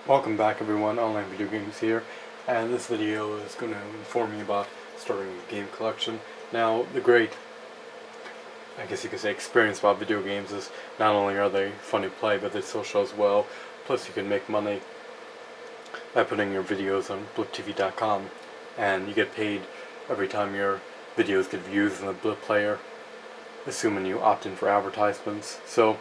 Welcome back everyone, Online Video Games here, and this video is going to inform you about starting a game collection. Now, the great, I guess you could say, experience about video games is not only are they fun to play, but they're social as well. Plus you can make money by putting your videos on bliptv.com, and you get paid every time your videos get views in the Blip player, assuming you opt in for advertisements. So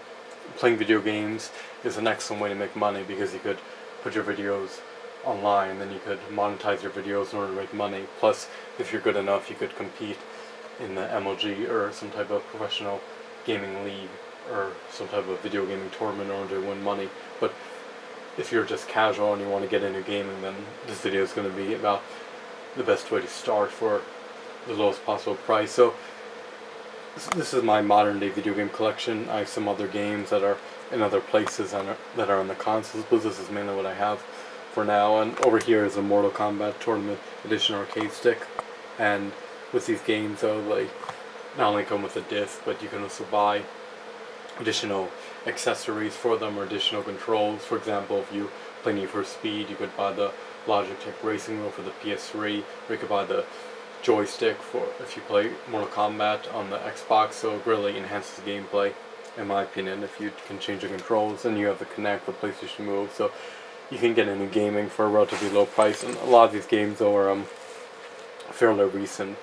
playing video games is an excellent way to make money because you could put your videos online and then you could monetize your videos in order to make money. Plus, if you're good enough, you could compete in the MLG or some type of professional gaming league or some type of video gaming tournament in order to win money. But if you're just casual and you want to get into gaming, then this video is going to be about the best way to start for the lowest possible price. So this is my modern day video game collection. I have some other games that are in other places and that are on the consoles, but this is mainly what I have for now. And over here is a Mortal Kombat Tournament Edition arcade stick. And with these games, though, they not only come with a disc, but you can also buy additional accessories for them or additional controls. For example, if you play Need for Speed, you could buy the Logitech Racing Wheel for the PS3, or you could buy the joystick for if you play Mortal Kombat on the Xbox. So it really enhances gameplay, in my opinion, if you can change the controls. And you have the Kinect for PlayStation Move, so you can get into gaming for a relatively low price. And a lot of these games, though, are fairly recent,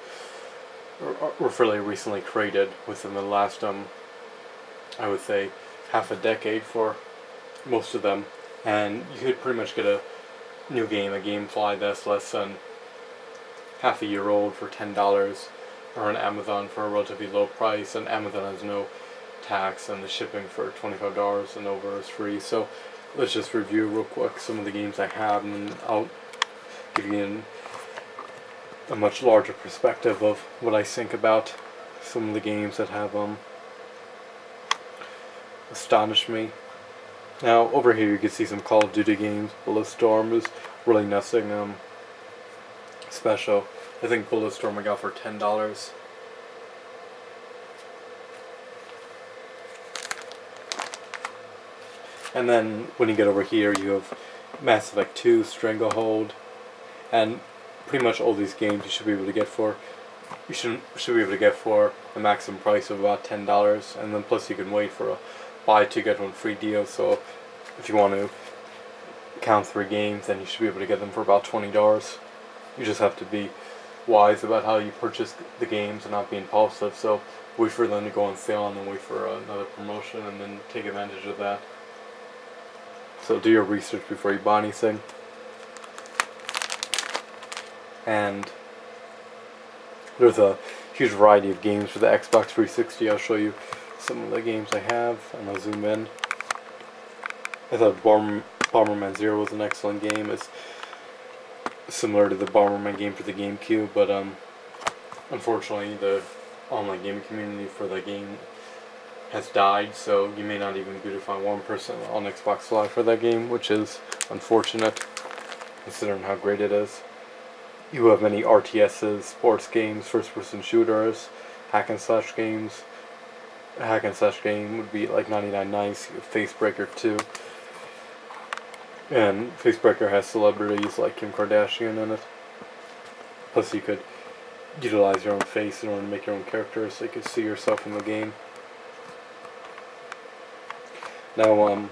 or fairly recently created within the last I would say half a decade for most of them. And you could pretty much get a new game, a GameFly that's less than half a year old for $10, or on Amazon for a relatively low price. And Amazon has no tax, and the shipping for $25 and over is free. So let's just review real quick some of the games I have, and then I'll give you a much larger perspective of what I think about some of the games that have astonished me. Now over here you can see some Call of Duty games. Bulletstorm is really nothing special. I think Bulletstorm I got for $10. And then when you get over here, you have Mass Effect 2, Stranglehold, and pretty much all these games you should be able to get for the maximum price of about $10. And then plus you can wait for a buy two get one free deal. So if you want to count 3 games, then you should be able to get them for about $20. You just have to be wise about how you purchase the games and not be impulsive. So wait for them to go on sale and then wait for another promotion and then take advantage of that. So do your research before you buy anything. And there's a huge variety of games for the Xbox 360. I'll show you some of the games I have, and I'll zoom in. I thought Bomberman Zero was an excellent game. It's similar to the Bomberman game for the GameCube, but unfortunately the online gaming community for the game has died, so you may not even be able to find one person on Xbox Live for that game, which is unfortunate considering how great it is. You have many RTSs, sports games, first-person shooters, hack and slash games. A hack and slash game would be like 99 Nights, Facebreaker 2. And Facebreaker has celebrities like Kim Kardashian in it. Plus you could utilize your own face in order to make your own characters so you could see yourself in the game. Now,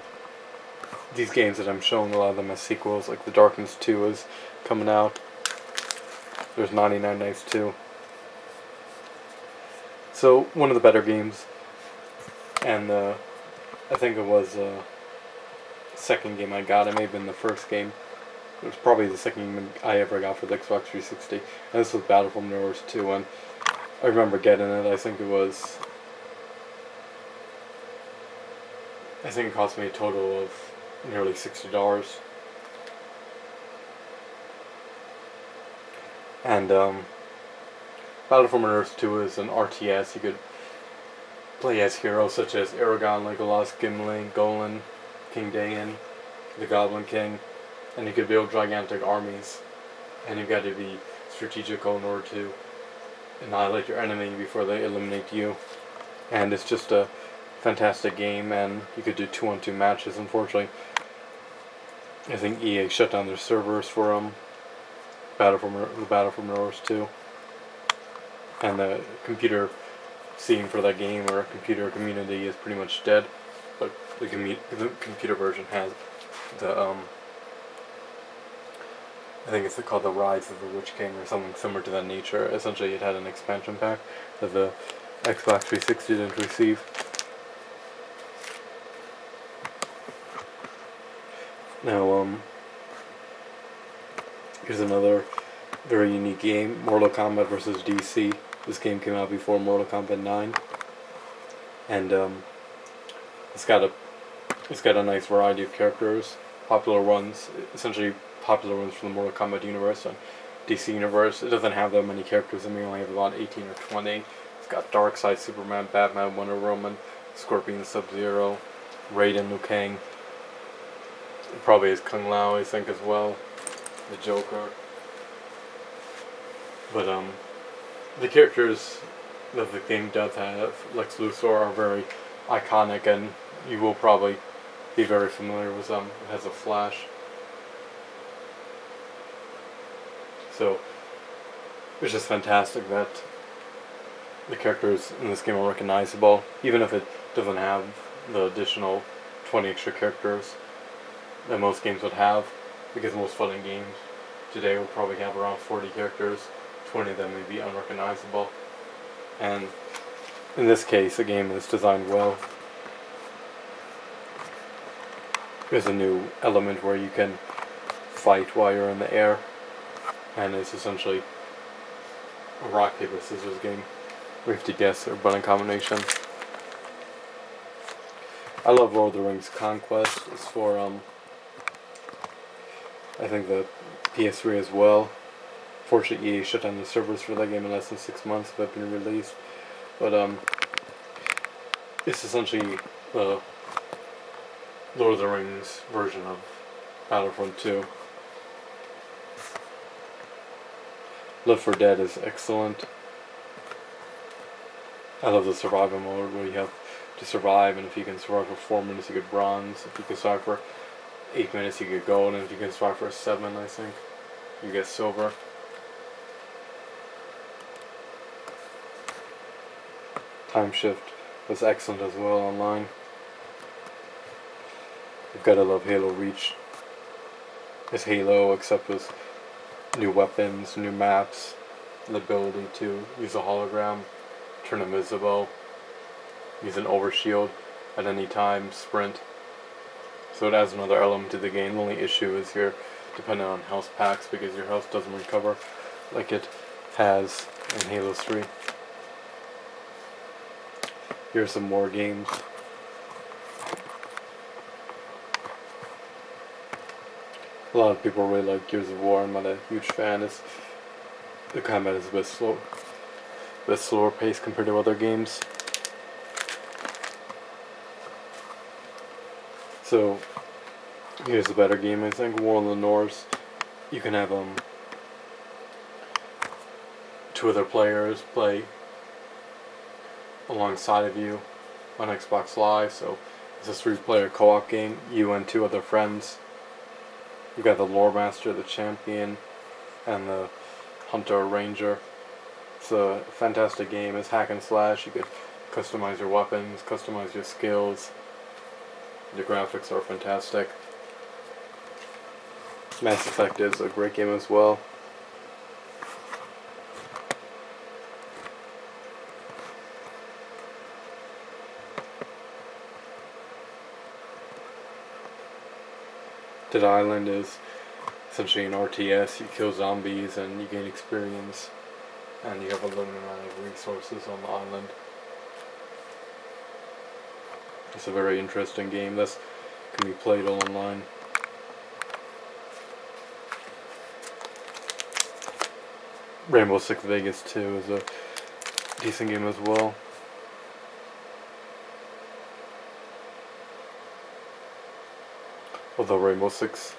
these games that I'm showing, a lot of them as sequels, like The Darkness 2 is coming out. There's 99 Nights 2. So, one of the better games, and I think it was the second game I got. It may have been the first game. It was probably the second game I ever got for the Xbox 360. And this was Battlefield Universe 2, and I remember getting it. I think it cost me a total of nearly $60. And Battlefield Universe 2 is an RTS. You could play as heroes such as Aragon, Legolas, Gimli, Golan, King Dayan, the Goblin King, and you could build gigantic armies. And you've got to be strategical in order to annihilate your enemy before they eliminate you. And it's just a fantastic game, and you could do 2-on-2 matches. Unfortunately, I think EA shut down their servers for the Battlefront Roars 2, and the computer scene for that game or computer community is pretty much dead. But the computer version has the I think it's called the Rise of the Witch King or something similar to that nature. Essentially, it had an expansion pack that the Xbox 360 didn't receive. Now, here's another very unique game: Mortal Kombat vs. DC. This game came out before Mortal Kombat 9, and it's got a nice variety of characters, popular ones, essentially popular ones from the Mortal Kombat universe and DC universe. It doesn't have that many characters, and we only have about 18 or 20. It's got Darkseid, Superman, Batman, Wonder Woman, Scorpion, Sub-Zero, Raiden, Liu Kang. It probably is Kung Lao, I think, as well. The Joker. But the characters that the game does have, Lex Luthor, are very iconic, and you will probably be very familiar with them. It has a Flash. So it's just fantastic that the characters in this game are recognizable, even if it doesn't have the additional 20 extra characters that most games would have, because most fighting games today will probably have around 40 characters, 20 of them may be unrecognizable. And in this case, the game is designed well. There's a new element where you can fight while you're in the air, and it's essentially a rock, paper, scissors game. We have to guess or button combination. I love Lord of the Rings Conquest. It's for I think the PS3 as well. Fortunately, EA shut down the servers for that game in less than 6 months of it being released. But it's essentially the Lord of the Rings version of Battlefront 2. Left 4 Dead is excellent. I love the survival mode where you have to survive, and if you can survive for 4 minutes you get bronze. If you can survive for 8 minutes you get gold, and if you can survive for 7, I think, you get silver. Time Shift was excellent as well online. You've got to love Halo Reach. It's Halo except with new weapons, new maps, the ability to use a hologram, turn invisible, use an overshield at any time, sprint. So it adds another element to the game. The only issue is you're dependent on health packs because your health doesn't recover like it has in Halo 3. Here's some more games. A lot of people really like Gears of War. I'm not a huge fan. The combat is a bit slower paced compared to other games. So here's a better game, I think. War of the North. You can have 2 other players play alongside of you on Xbox Live. So it's a 3-player co-op game. You and 2 other friends. You've got the Lore Master, the Champion, and the Hunter or Ranger. It's a fantastic game. It's hack and slash. You could customize your weapons, customize your skills. The graphics are fantastic. Mass Effect is a great game as well. Dead Island is essentially an RTS. You kill zombies and you gain experience, and you have a limited amount of resources on the island. It's a very interesting game that can be played online. Rainbow Six Vegas 2 is a decent game as well. Although Rainbow Six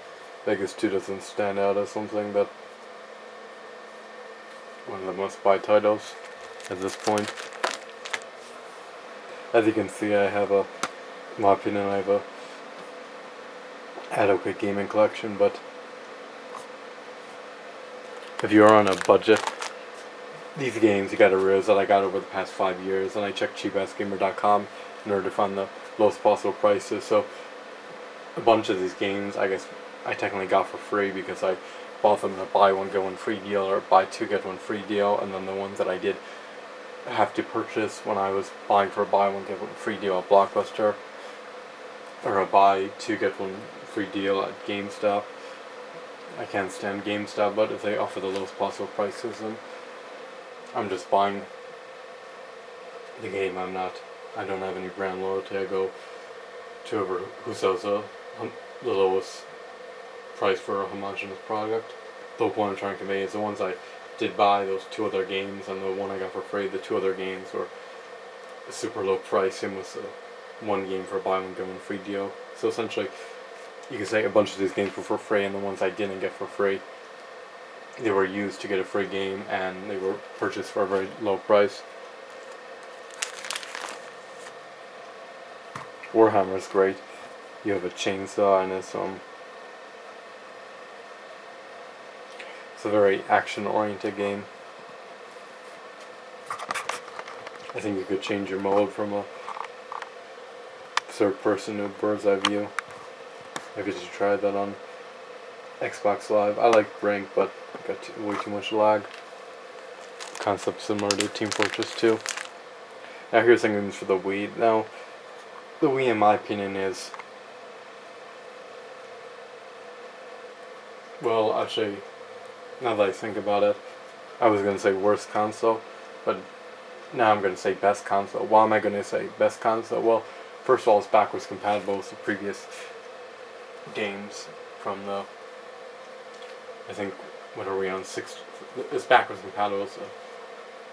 Vegas 2 doesn't stand out as something that one of the must-buy titles at this point. As you can see, in my opinion, I have a adequate gaming collection, but if you're on a budget, these games you gotta realize that I got over the past 5 years, and I checked cheapassgamer.com in order to find the lowest possible prices. So a bunch of these games I guess I technically got for free because I bought them in a buy one get one free deal or buy two get one free deal, and then the ones that I did have to purchase when I was buying for a buy one get one free deal at Blockbuster or a buy two get one free deal at GameStop. I can't stand GameStop, but if they offer the lowest possible prices, then I'm just buying the game. I don't have any brand loyalty. I go to whoever who sells the lowest price for a homogeneous product. The whole point I'm trying to convey is the ones I did buy, those two other games, and the one I got for free, the two other games were a super low price. Same was one game for a buy one get one free deal. So essentially, you can say a bunch of these games were for free, and the ones I didn't get for free, they were used to get a free game, and they were purchased for a very low price. Warhammer is great. You have a chainsaw, and it's a very action-oriented game. I think you could change your mode from a third person to a bird's eye view. Maybe you should try that on Xbox Live. I like Brink, but it got way too much lag. Concept similar to Team Fortress 2. Now here's some games for the Wii. Now, the Wii, in my opinion, is, well, actually, now that I think about it, I was going to say worst console, but now I'm going to say best console. Why am I going to say best console? Well, first of all, it's backwards compatible with the previous games from the, I think, what are we on, it's backwards compatible with the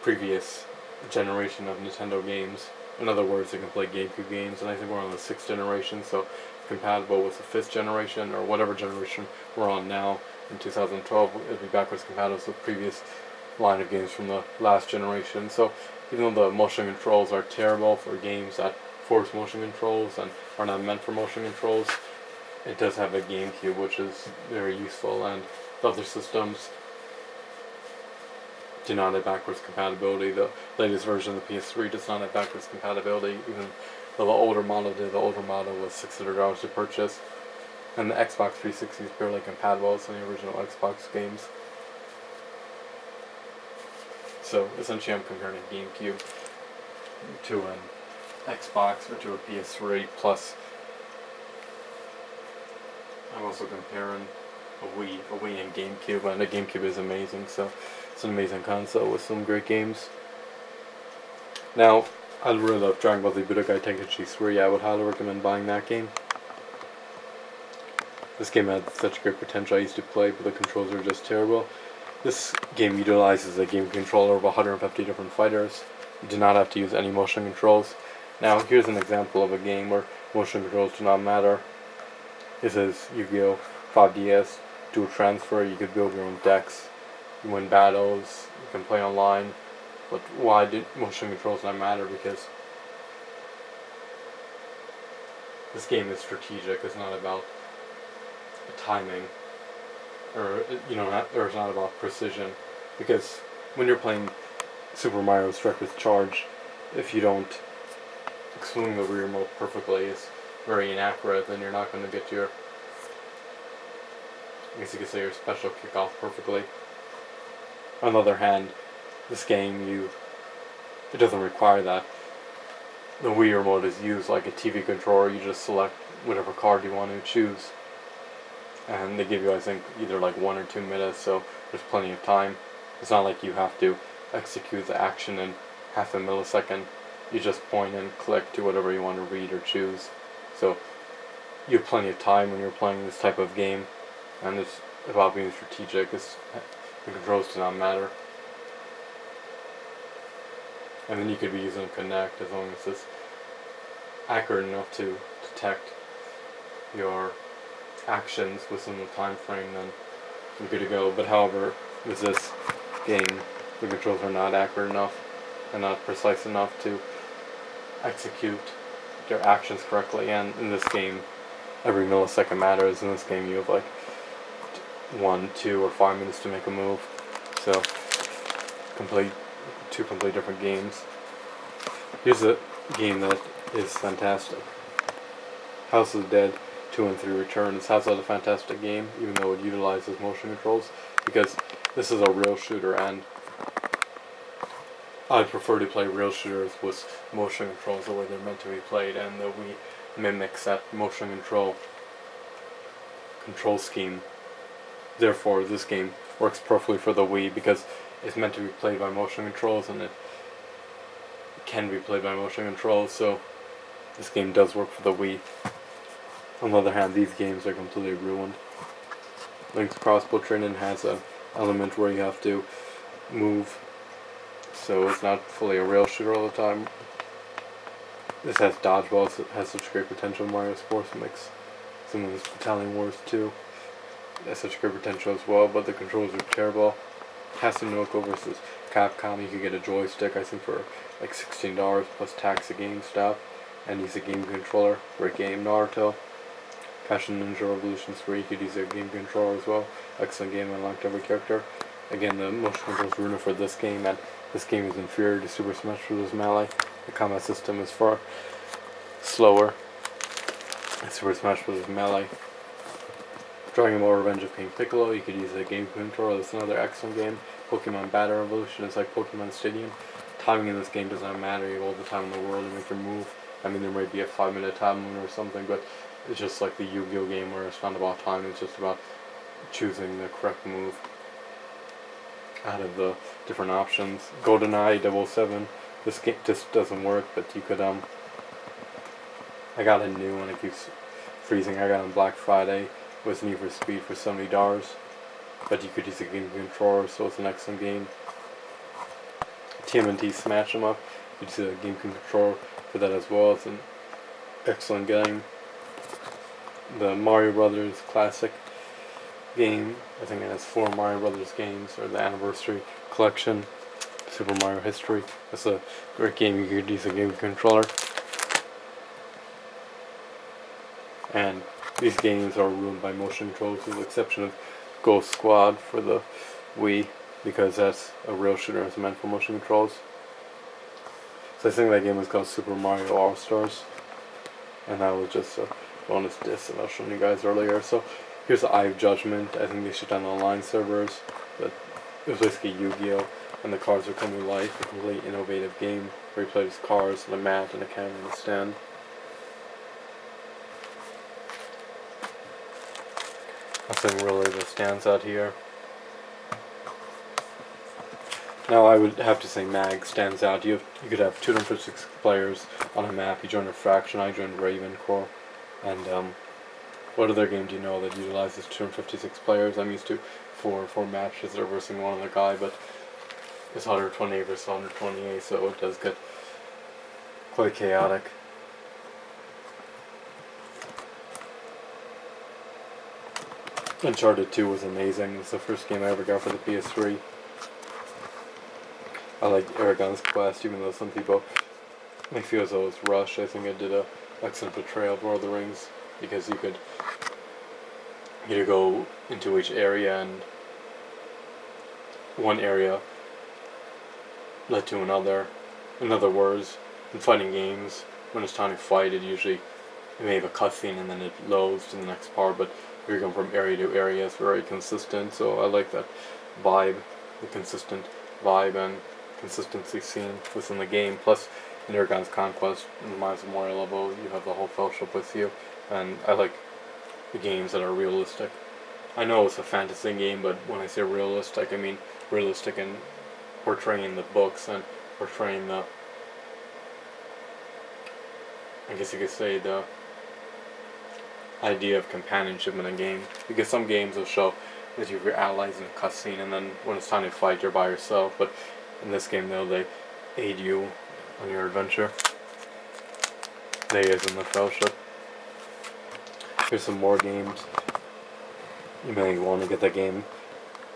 previous generation of Nintendo games. In other words, it can play GameCube games, and I think we're on the 6th generation, so compatible with the 5th generation, or whatever generation we're on now. In 2012, it'll be backwards compatible with the previous line of games from the last generation. So even though the motion controls are terrible for games that force motion controls and are not meant for motion controls, it does have a GameCube, which is very useful, and the other systems do not have backwards compatibility. The latest version of the PS3 does not have backwards compatibility, even though the older model did. The older model was $600 to purchase, and the Xbox 360 is barely compatible with some of the original Xbox games. So essentially I'm comparing a GameCube to an Xbox or to a PS3, plus I'm also comparing a Wii and GameCube, and the GameCube is amazing, so it's an amazing console with some great games. Now, I really love Dragon Ball Z Budokai Tenkaichi 3. I would highly recommend buying that game. This game had such great potential. I used to play, but the controls are just terrible. This game utilizes a game controller of 150 different fighters. You do not have to use any motion controls. Now, here's an example of a game where motion controls do not matter. This is Yu-Gi-Oh! 5DS, Dual Transfer. You could build your own decks, you win battles, you can play online. But why did motion controls not matter? Because this game is strategic. It's not about timing, or or it's not about precision. Because when you're playing Super Mario Strike with Charge, if you don't swing the Wii remote perfectly, it's very inaccurate. Then you're not going to get your, I guess you could say, your special kick off perfectly. On the other hand, this game, it doesn't require that. The Wii remote is used like a TV controller. You just select whatever card you want to choose, and they give you, I think, either like 1 or 2 minutes, so there's plenty of time. It's not like you have to execute the action in half a millisecond. You just point and click to whatever you want to read or choose. So you have plenty of time when you're playing this type of game, and it's about being strategic. The controls do not matter. And then you could be using a Kinect as long as it's accurate enough to detect your actions within the time frame, then you're good to go. But however, with this game, the controls are not accurate enough and not precise enough to execute their actions correctly. And in this game, every millisecond matters. In this game, you have like 1, 2, or 5 minutes to make a move. So, two complete different games. Here's a game that is fantastic. House of the Dead 2 and 3 Returns. House is a fantastic game, even though it utilizes motion controls, because this is a real shooter, and I prefer to play real shooters with motion controls the way they're meant to be played, and that we mimics that motion control scheme. Therefore, this game works perfectly for the Wii because it's meant to be played by motion controls, and it can be played by motion controls, so this game does work for the Wii. On the other hand, these games are completely ruined. Link's Crossbow Training has an element where you have to move, so it's not fully a rail shooter all the time. This has dodgeballs, it has such great potential. Mario Sports Mix, some of this Battalion Wars 2, it has such great potential as well, but the controls are terrible. Tatsunoko versus Capcom, you could get a joystick, I think for like $16 plus tax at GameStop, and use a game controller. Great game. Naruto, Fashion Ninja Revolution 3, you could use a game controller as well. Excellent game, unlocked every character. Again, the motion controls ruined for this game, and this game is inferior to Super Smash Bros. Melee. The combat system is far slower than Super Smash Bros. Melee. Dragon Ball Revenge of King Piccolo, you could use a game controller. That's another excellent game. Pokemon Battle Revolution is like Pokemon Stadium. Timing in this game does not matter. You have all the time in the world to make your move. I mean, there might be a 5-minute time limit or something, but it's just like the Yu-Gi-Oh game where it's not about time, it's just about choosing the correct move out of the different options. GoldenEye 007, this game just doesn't work, but you could, I got a new one, it keeps freezing. I got on Black Friday with Need for Speed for $70, but you could use a game controller, so it's an excellent game. TMNT Smash 'em Up, you could use a game controller for that as well. It's an excellent game. The Mario Brothers Classic game, I think it has 4 Mario Brothers games, or the Anniversary Collection, Super Mario History. That's a great game, you could use a game controller. And these games are ruined by motion controls, with the exception of Ghost Squad for the Wii, because that's a real shooter and it's meant for motion controls. So I think that game was called Super Mario All-Stars, and that was just a bonus disc that I was showing you guys earlier. So here's the Eye of Judgment. I think they should on the online servers, but it was basically Yu-Gi-Oh! And the cards are coming to life. A completely innovative game where you play with cards and a mat and a camera and a stand. Nothing really that stands out here. Now I would have to say Mag stands out. You could have 256 players on a map. You joined a faction. I joined Ravencore. And what other game do you know that utilizes 256 players? I'm used to 4 matches that are versing one other guy, but it's 128 versus 128, so it does get quite chaotic. Uncharted 2 was amazing. It's the first game I ever got for the PS3. I like Aragon's Quest, even though some people may feel as though it's rushed. I think it did an excellent portrayal of Lord of the Rings, because you could go into each area, and one area led to another. In other words, in fighting games, when it's time to fight, it may have a cutscene and then it loads to the next part, but if you're going from area to area, it's very consistent, so I like that vibe, the consistent vibe and consistency seen within the game. Plus, in Aragon's Conquest, in the Mines of Moria level, you have the whole fellowship with you, and I like the games that are realistic. I know it's a fantasy game, but when I say realistic, I mean realistic in portraying the books and portraying the, I guess you could say, the idea of companionship in a game. Because some games will show that you have your allies in a cutscene, and then when it's time to fight, you're by yourself. But in this game, though, they aid you on your adventure. They is in the fellowship. Here's some more games. You may want to get that game.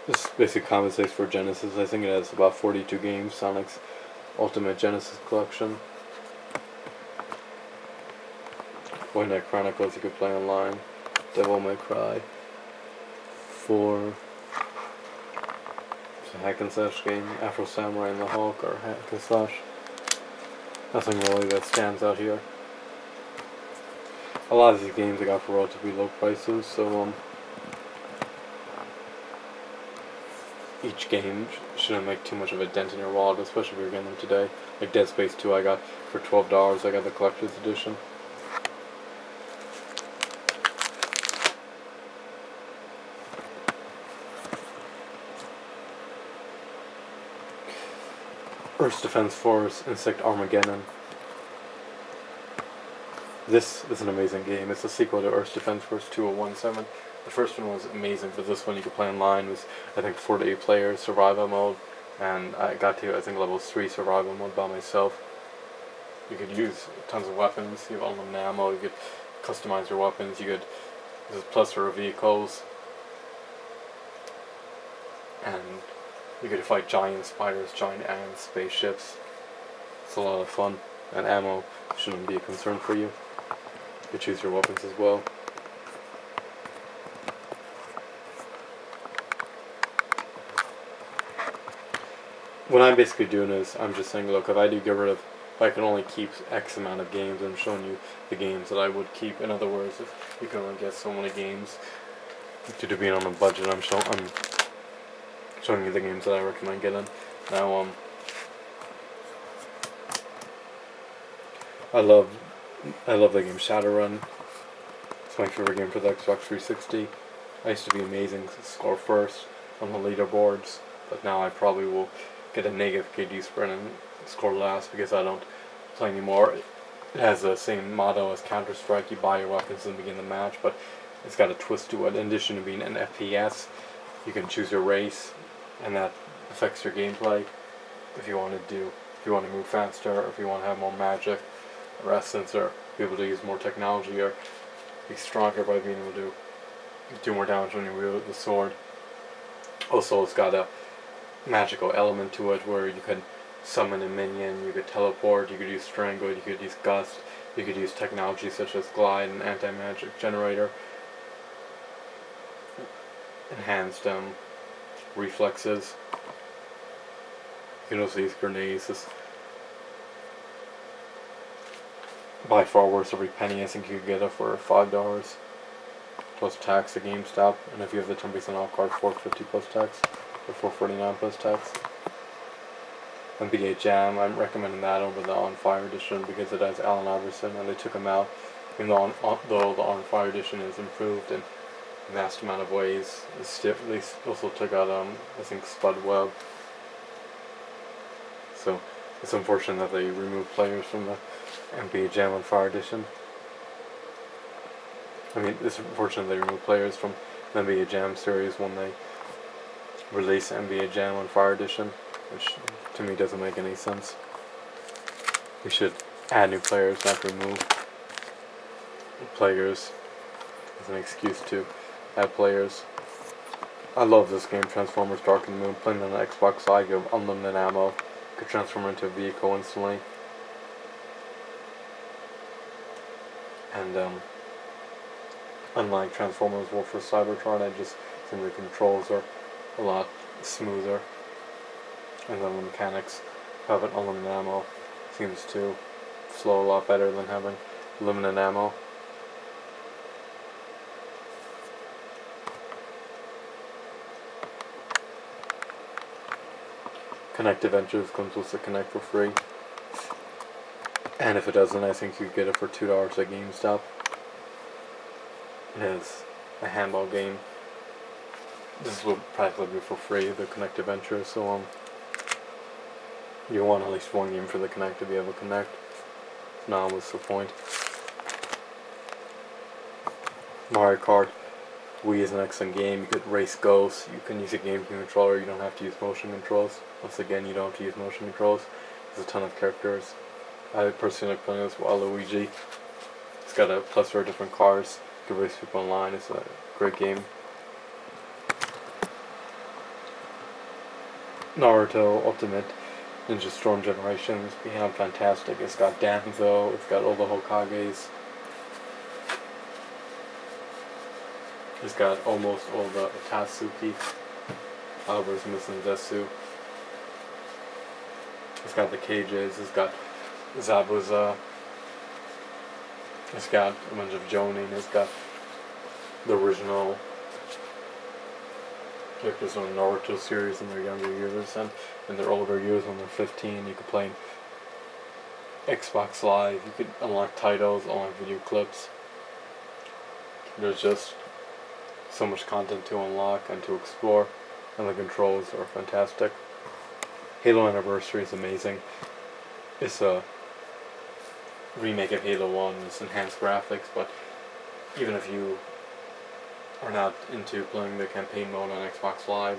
This basically compensates for Genesis. I think it has about 42 games. Sonic's Ultimate Genesis Collection. Void Knight Chronicles you could play online. Devil May Cry 4. It's a hack and slash game. Afro Samurai and the Hulk or hack and slash. Nothing really that stands out here. A lot of these games I got for relatively low prices, so each game shouldn't make too much of a dent in your wallet, especially if you're getting them today. Like Dead Space 2 I got for $12, I got the collector's edition. Earth's Defense Force Insect Armageddon. This is an amazing game. It's a sequel to Earth's Defense Force 2017. The first one was amazing, but this one you could play online. It was, I think, 4 to 8 players, survival mode, and I got to, I think, level 3 survival mode by myself. You could use tons of weapons, you have unlimited ammo, you could customize your weapons, you could, there's a plethora of vehicles, and you could fight giant spiders, giant ants, spaceships. It's a lot of fun, and ammo shouldn't be a concern for you. You could choose your weapons as well. What I'm basically doing is, I'm just saying, look, if I do get rid of, if I can only keep X amount of games, I'm showing you the games that I would keep. In other words, if you can only get so many games, due to being on a budget, I'm showing you the games that I recommend getting. Now, I love the game Shadowrun. It's my favorite game for the Xbox 360. I used to be amazing, score first on the leaderboards, but now I probably will get a negative KD spread and score last because I don't play anymore. It has the same motto as Counter-Strike, you buy your weapons and begin the match, but it's got a twist to it. In addition to being an FPS, you can choose your race, and that affects your gameplay. If you want to move faster, or if you want to have more magic or essence, or be able to use more technology, or be stronger by being able to do more damage when you wield the sword. Also, it's got a magical element to it where you could summon a minion, you could teleport, you could use strangle, you could use gust, you could use technology such as glide and anti-magic generator, enhanced reflexes. You can also use grenades. This by far worth every penny. I think you could get it for $5 plus tax at GameStop, and if you have the 10% off card, $4.50 plus tax, or $4.49 plus tax. NBA Jam, I'm recommending that over the On Fire edition because it has Allen Iverson, and they took him out. Even though the On Fire edition is improved in a vast amount of ways, they also took out I think Spud Webb. So it's unfortunate that they removed players from the NBA Jam On Fire edition. I mean, it's unfortunate they removed players from the NBA Jam series when they release NBA Jam On Fire edition, which to me doesn't make any sense. We should add new players, not remove players as an excuse to add players. I love this game, Transformers Dark of the Moon. Playing on the Xbox side, you have unlimited ammo. You could transform into a vehicle instantly. And unlike Transformers War for Cybertron, I just think the controls are a lot smoother, and then the mechanics of having unlimited ammo seems to flow a lot better than having limited ammo. Connect Adventures comes with the Connect for free, and if it doesn't, I think you get it for $2 at GameStop. It is a handball game. This will practically be for free, the Connect Adventure, so you want at least one game for the Connect to be able to connect. Now what's the point? Mario Kart Wii is an excellent game. You could race ghosts, you can use a GameCube controller, you don't have to use motion controls. Once again, you don't have to use motion controls. There's a ton of characters. I personally like playing this with Waluigi. It's got a plethora of different cars. You can race people online. It's a great game. Naruto Ultimate Ninja Storm Generations, beyond fantastic. It's got Danzo, it's got all the Hokages. It's got almost all the Tatsuki. However, it's missing Desu. It's got the KJs. It's got Zabuza. It's got a bunch of Jonin. It's got the original characters from the Naruto series in their younger years, and in their older years when they're 15. You could play Xbox Live. You could unlock titles, unlock video clips. There's just so much content to unlock and to explore, and the controls are fantastic. Halo Anniversary is amazing. It's a remake of Halo 1. It's enhanced graphics, but even if you are not into playing the campaign mode on Xbox Live,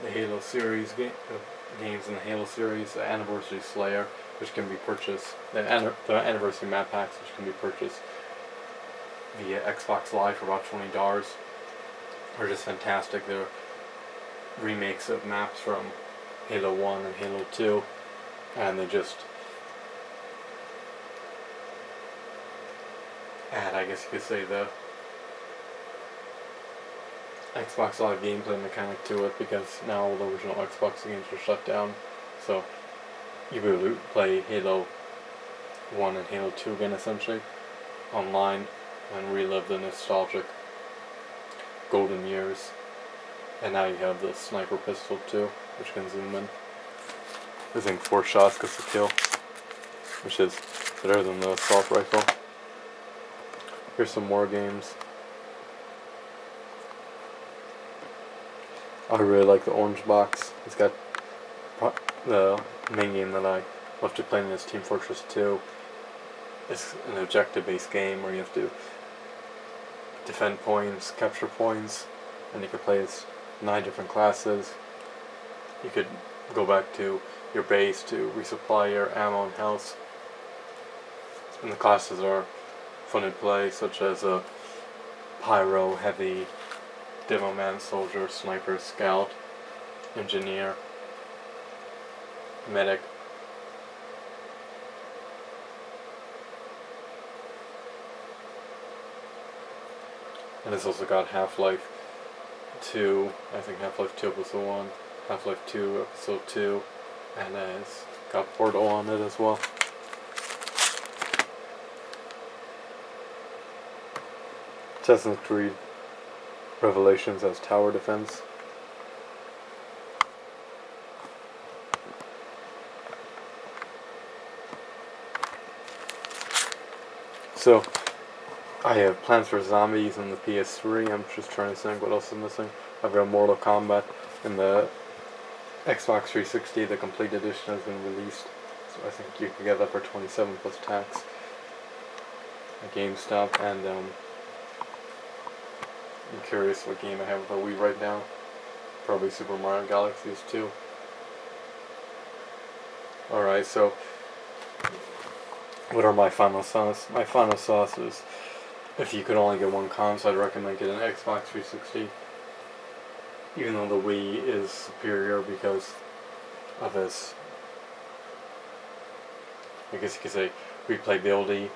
the Halo series games in the Halo series, the Anniversary Slayer, which can be purchased, the Anniversary map packs, which can be purchased via Xbox Live for about $20, are just fantastic. They're remakes of maps from Halo 1 and Halo 2, and they just add, I guess you could say, the Xbox Live gameplay mechanic to it, because now all the original Xbox games are shut down, so you'll be able to play Halo 1 and Halo 2 again, essentially, online, and relive the nostalgic golden years. And now you have the sniper pistol too, which can zoom in. I think 4 shots gets the kill, which is better than the assault rifle. Here's some more games. I really like the orange box. It's got the main game that I love to play in is Team Fortress 2. It's an objective-based game where you have to defend points, capture points, and you can play as 9 different classes. You could go back to your base to resupply your ammo and health. And the classes are fun to play, such as a pyro, heavy, demo man, soldier, sniper, scout, engineer, medic. And it's also got Half-Life 2, I think Half-Life 2 Episode 1, Half-Life 2 Episode 2, and it's got Portal on it as well. Assassin's Creed Revelations has tower defense. So, I have Plants vs. Zombies on the PS3. I'm just trying to think what else is missing. I've got Mortal Kombat in the Xbox 360. The complete edition has been released, so I think you can get that for $27 plus tax at GameStop. And I'm curious what game I have with a Wii right now. Probably Super Mario Galaxies 2. Alright, so what are my final sauce? My final sauce is, if you could only get one console, I'd recommend getting an Xbox 360. Even though the Wii is superior because of its, I guess you could say, replayability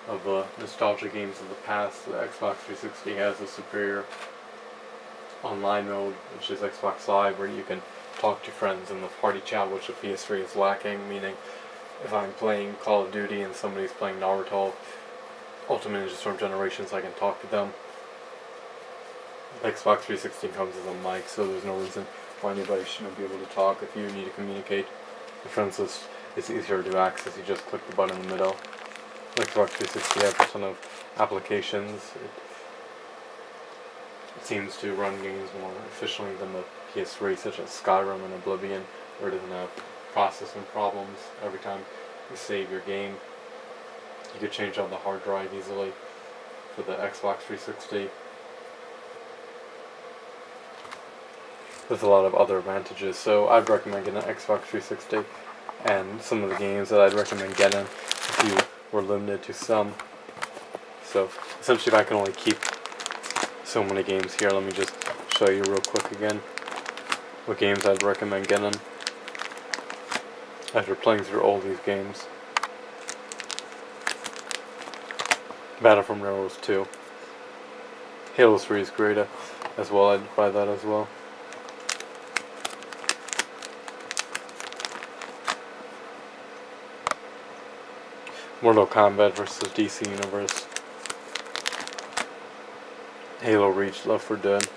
of the nostalgia games of the past. The Xbox 360 has a superior online mode, which is Xbox Live, where you can talk to friends in the party chat, which the PS3 is lacking. Meaning, if I'm playing Call of Duty and somebody's playing Naruto, Ultimate Ninja Storm Generations, I can talk to them. Xbox 360 comes with a mic, so there's no reason why anybody shouldn't be able to talk. If you need to communicate with friends, it's easier to access. You just click the button in the middle. Xbox 360 has a ton of applications. It seems to run games more efficiently than the PS3, such as Skyrim and Oblivion, where it doesn't have processing problems every time you save your game. You could change out the hard drive easily for the Xbox 360. There's a lot of other advantages, so I'd recommend getting an Xbox 360, and some of the games that I'd recommend getting if you were limited to some. So essentially, if I can only keep so many games here, let me just show you real quick again what games I'd recommend getting after playing through all these games. Battlefront Heroes 2. Halo 3 is great as well. I'd buy that as well. Mortal Kombat versus DC Universe. Halo Reach, Left 4 Dead.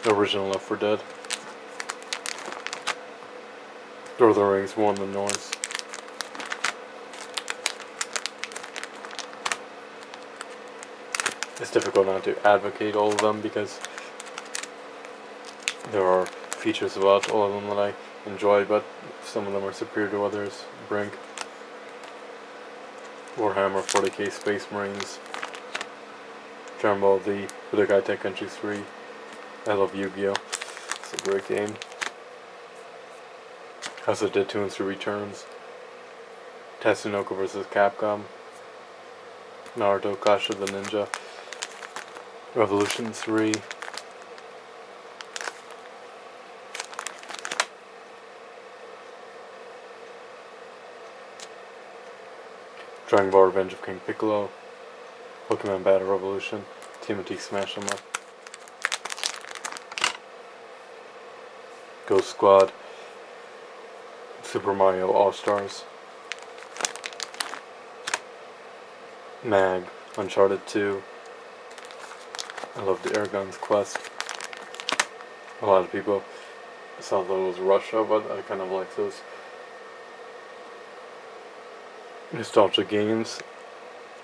The original Left 4 Dead. Lord of the Rings, War in the North. It's difficult not to advocate all of them because there are features about all of them that I enjoy, but some of them are superior to others. Brink. Warhammer 40k Space Marines. Dragon Ball Z, Budokai Tenkaichi 3. I love Yu-Gi-Oh! It's a great game. House of Dead 2 and 3 Returns. Tatsunoko vs. Capcom. Naruto Clash of the Ninja. Revolution 3. Dragon Ball Revenge of King Piccolo. Pokemon Battle Revolution. TMNT Smash 'em Up. Ghost Squad. Super Mario All-Stars. Mag. Uncharted 2. I love the Airgun's Quest. A lot of people saw those Russia, but I kind of like those nostalgia games.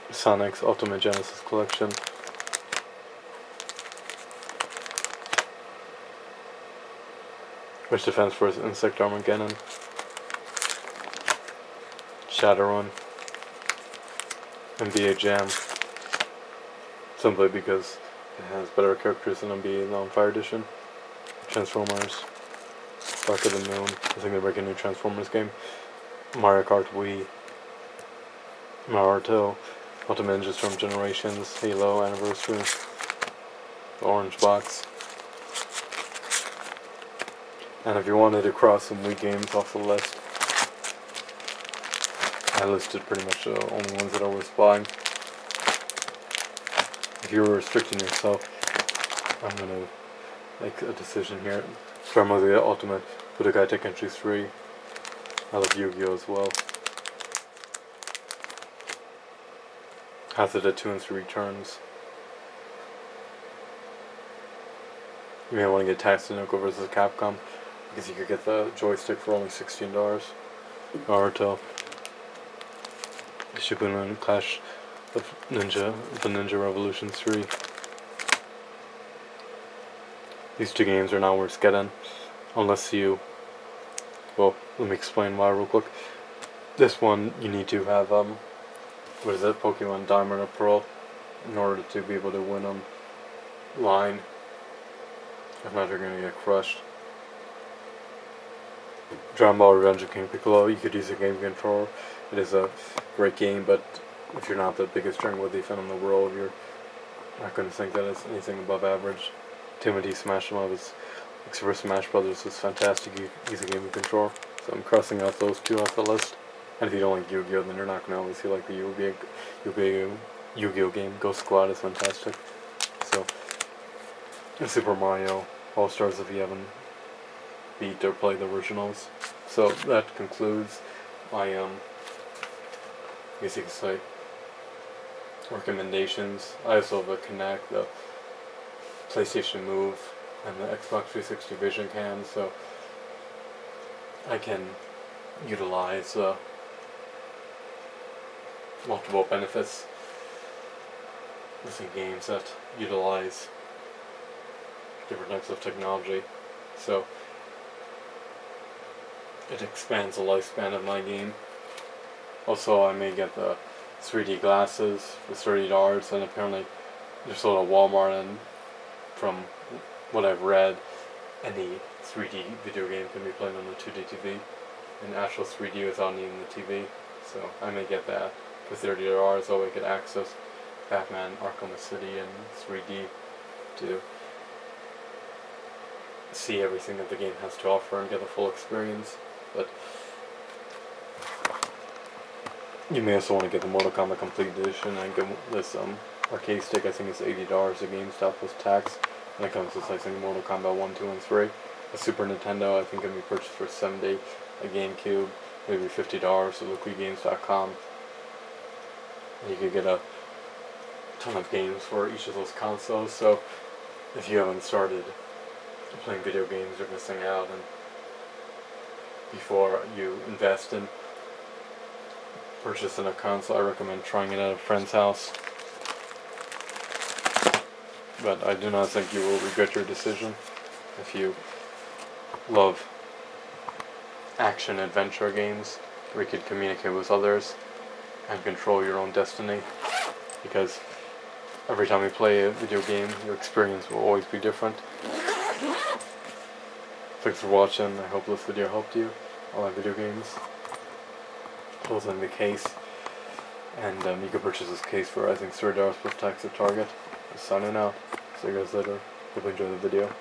Sonic's Ultimate Genesis Collection. Wish Defense Force Insect Armageddon. Shadowrun. NBA Jam. Simply because it has better characters than NBA on Fire Edition. Transformers. Dark of the Moon. I think they're making a new Transformers game. Mario Kart Wii. Naruto. Ultimate Ninja Storm Generations. Halo Anniversary. The Orange Box. And if you wanted to cross some Wii games off the list, I listed pretty much the only ones that I was buying. If you were restricting yourself, I'm going to make a decision here. Dragon Ball Z Ultimate, Budokai Tenkaichi 3. I love Yu-Gi-Oh! As well. House of Dead 2 and 3 Returns. You may want to get Tatsunoko vs. Capcom because you could get the joystick for only $16. Naruto. Shippuden Clash of Ninja, the Ninja Revolution 3. These two games are not worth getting unless you, well, let me explain why real quick. This one you need to have what is it, Pokemon Diamond or Pearl in order to be able to win online. If not, you're gonna get crushed. Dragon Ball Revenge of King Piccolo, you could use a game controller. It is a great game, but if you're not the biggest Dragon Ball Z fan in the world, you're not going to think that it's anything above average. TMNT Smash 'em Up is, like Super Smash Brothers is fantastic. You use a game controller. So I'm crossing out those two off the list. And if you don't like Yu-Gi-Oh, then you're not going to obviously like the Yu-Gi-Oh game. Ghost Squad is fantastic. So, Super Mario All-Stars if you haven't beat or played the originals. So that concludes my I guess you could say recommendations. I also have a Kinect, the PlayStation Move, and the Xbox 360 Vision Cam, so I can utilize multiple benefits within games that utilize different types of technology. So it expands the lifespan of my game. Also, I may get the 3D glasses for $30, and apparently they're sold at Walmart, and from what I've read, any 3D video game can be played on a 2D TV, and actual 3D without needing the TV. So I may get that for $30 so I could access Batman Arkham City in 3D to see everything that the game has to offer and get the full experience. But you may also want to get the Mortal Kombat Complete Edition and get this arcade stick, I think it's $80 at GameStop plus tax, and it comes with, I think, Mortal Kombat 1, 2, and 3. A Super Nintendo, I think, can be purchased for $70. A GameCube, maybe $50 at localgames.com. You could get a ton of games for each of those consoles, so if you haven't started playing video games, you're missing out. And before you invest in purchasing a console, I recommend trying it at a friend's house. But I do not think you will regret your decision if you love action adventure games where you can communicate with others and control your own destiny, because every time you play a video game, your experience will always be different. Thanks for watching. I hope this video helped you. I like video games. Closing the case, and you can purchase this case for, I think, $30 plus tax at Target. Just signing out. See you guys later. Hope you enjoyed the video.